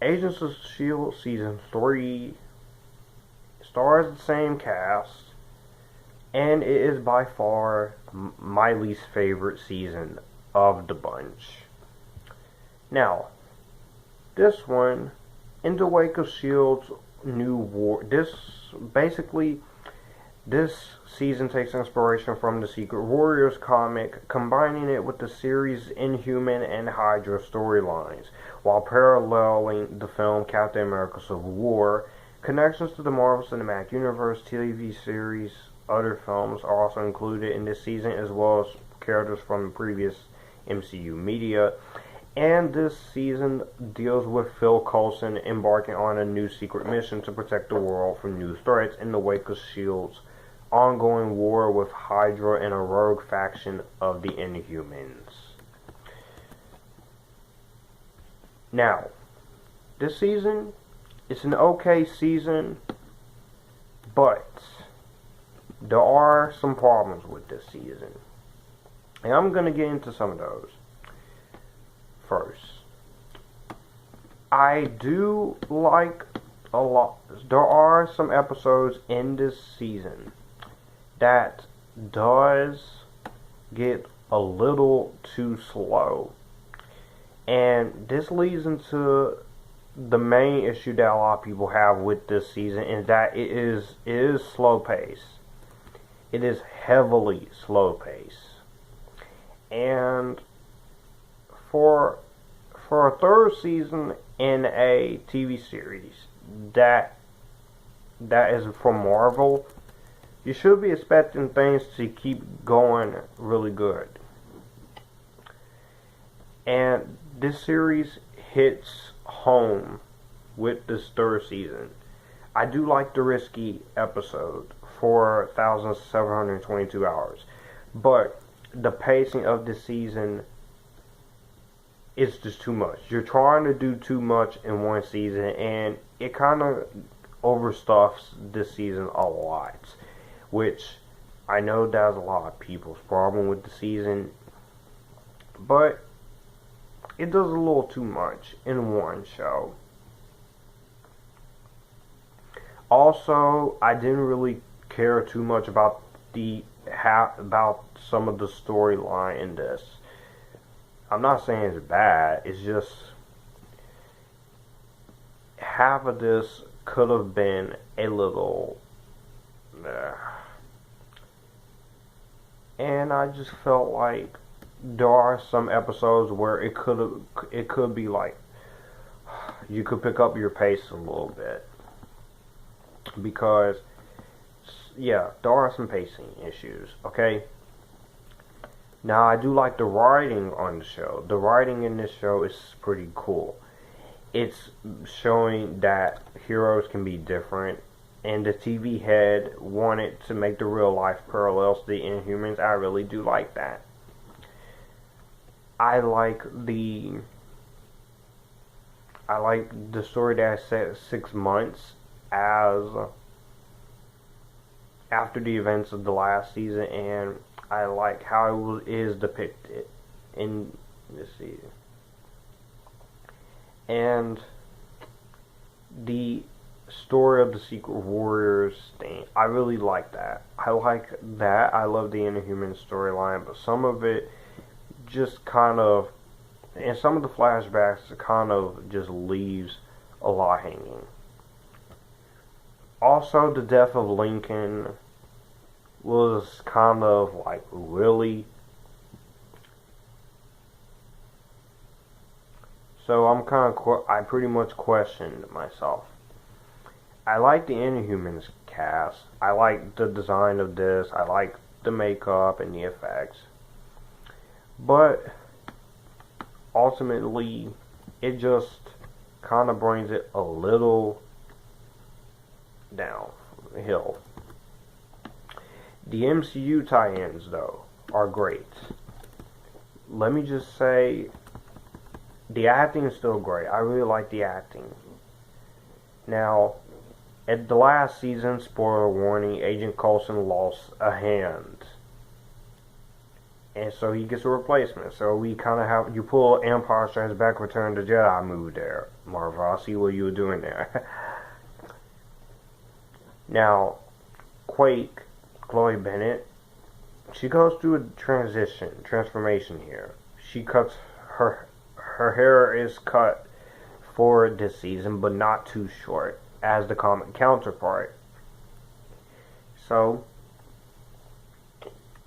Agents of S.H.I.E.L.D. Season 3 stars the same cast, and it is by far my least favorite season of the bunch. Now, this one, in the wake of S.H.I.E.L.D's new war, this season takes inspiration from the Secret Warriors comic, combining it with the series' Inhuman and Hydra storylines, while paralleling the film Captain America Civil War. Connections to the Marvel Cinematic Universe, TV series, other films are also included in this season, as well as characters from the previous MCU media. And this season deals with Phil Coulson embarking on a new secret mission to protect the world from new threats in the wake of S.H.I.E.L.D's ongoing war with Hydra and a rogue faction of the Inhumans. Now, this season, it's an okay season, but there are some problems with this season. And I'm going to get into some of those. First, I do like a lot. There are some episodes in this season that does get a little too slow. And this leads into the main issue that a lot of people have with this season, is that it is slow pace. It is heavily slow pace. And for a third season in a TV series that is from Marvel, you should be expecting things to keep going really good. And this series hits home with this third season. I do like the risky episode, 4,722 hours, but the pacing of this season is just too much. You're trying to do too much in one season, and it kind of overstuffs this season a lot, which I know that's a lot of people's problem with the season, but it does a little too much in one show. Also, I didn't really care too much about about some of the storyline in this. I'm not saying it's bad, it's just half of this could have been a little and I just felt like there are some episodes where it could be like you could pick up your pace a little bit, because yeah, there are some pacing issues, okay? Now, I do like the writing on the show. The writing in this show is pretty cool. It's showing that heroes can be different, and the TV head wanted to make the real life parallels to the Inhumans. I really do like that. I like the story that is set 6 months as after the events of the last season, and I like how it is depicted in this season. And the story of the Secret Warriors thing, I really like that. I like that. I love the Inhuman storyline, but some of it just kind of, and some of the flashbacks kind of just leaves a lot hanging. Also, the death of Lincoln was kind of like, really? So I pretty much questioned myself. I like the Inhumans cast. I like the design of this. I like the makeup and the effects. But ultimately, it just kind of brings it a little downhill. The MCU tie-ins, though, are great. Let me just say, the acting is still great. I really like the acting. Now, at the last season, spoiler warning, Agent Coulson lost a hand. And so he gets a replacement. So we kind of have, you pull Empire Strikes Back, Return of the Jedi move there. Marvel, I see what you were doing there. Now, Quake, Chloe Bennet, she goes through a transformation here. She cuts her hair is cut for this season, but not too short as the comic counterpart. So,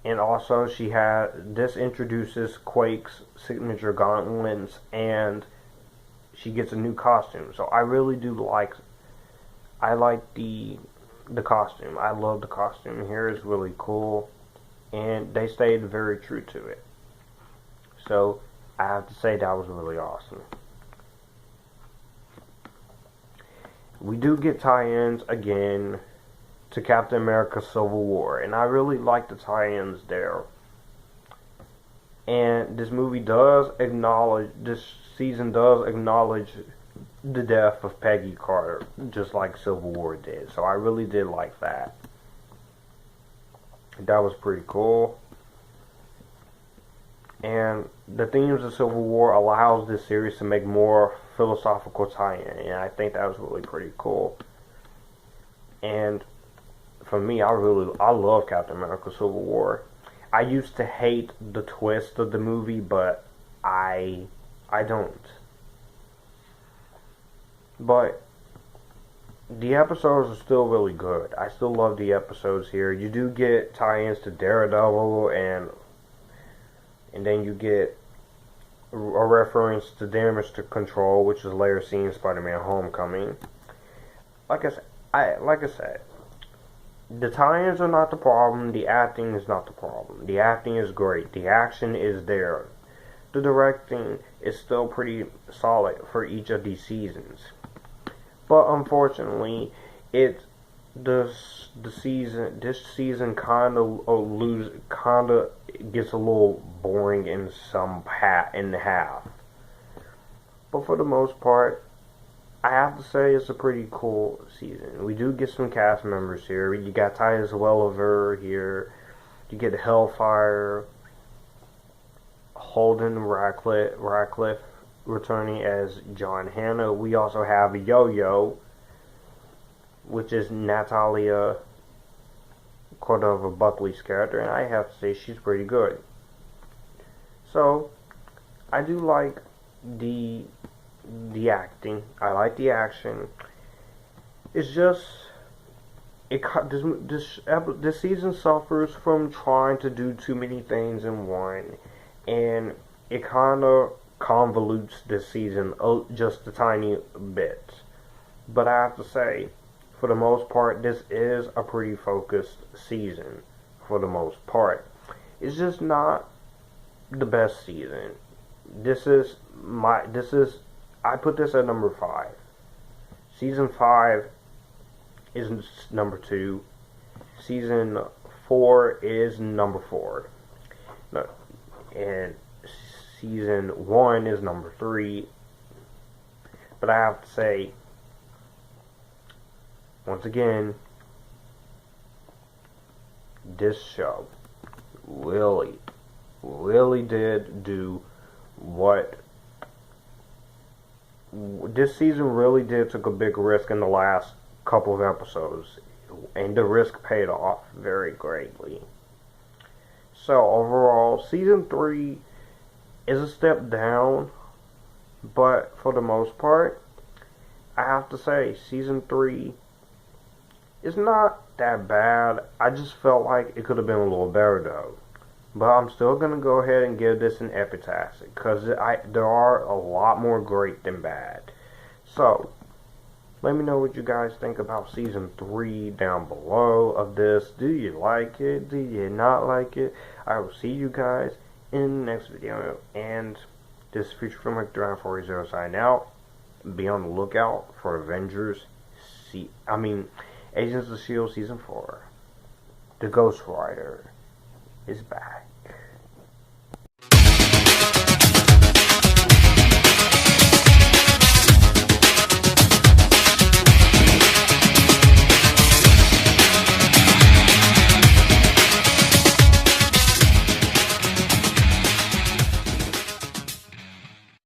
and also this introduces Quake's signature gauntlets, and she gets a new costume. So I really do like the costume. I love the costume here. It's really cool, and they stayed very true to it. So I have to say that was really awesome. We do get tie-ins again to Captain America Civil War, and I really like the tie-ins there. And this season does acknowledge the death of Peggy Carter, just like Civil War did. So I really did like that. That was pretty cool. And the themes of Civil War allows this series to make more philosophical tie-in, and I think that was really pretty cool. And for me, I love Captain America Civil War. I used to hate the twist of the movie, but I don't. But the episodes are still really good. I still love the episodes here. You do get tie-ins to Daredevil, and then you get a reference to Damage to Control, which is later seen in Spider-Man Homecoming. Like I said, the tie-ins are not the problem. The acting is not the problem. The acting is great. The action is there. The directing is still pretty solid for each of these seasons. But unfortunately, this season kind of gets a little boring in half. But for the most part, I have to say it's a pretty cool season. We do get some cast members here. You got Titus Welliver here. You get Hellfire, Holden Ratcliffe returning as John Hannah. We also have Yo-Yo, which is Natalia Cordova-Buckley's character, and I have to say she's pretty good. So, I do like the acting. I like the action. It's just this season suffers from trying to do too many things in one, and it kind of convolutes this season just a tiny bit. But I have to say, for the most part, this is a pretty focused season. For the most part, it's just not the best season. I put this at number 5. Season 5 is number 2. Season 4 is number 4. No, and Season 1 is number 3. But I have to say, once again, this show really did do what this season really did took a big risk in the last couple of episodes, and the risk paid off very greatly. So overall, season 3 is a step down, but for the most part, I have to say season 3 is not that bad. I just felt like it could have been a little better though. But I'm still going to go ahead and give this an epitaphic, because there are a lot more great than bad. So, let me know what you guys think about Season 3 down below of this. Do you like it? Do you not like it? I will see you guys in the next video. And this is Future Film 3940 signing out. Be on the lookout for Agents of S.H.I.E.L.D. Season 4. The Ghost Rider is back.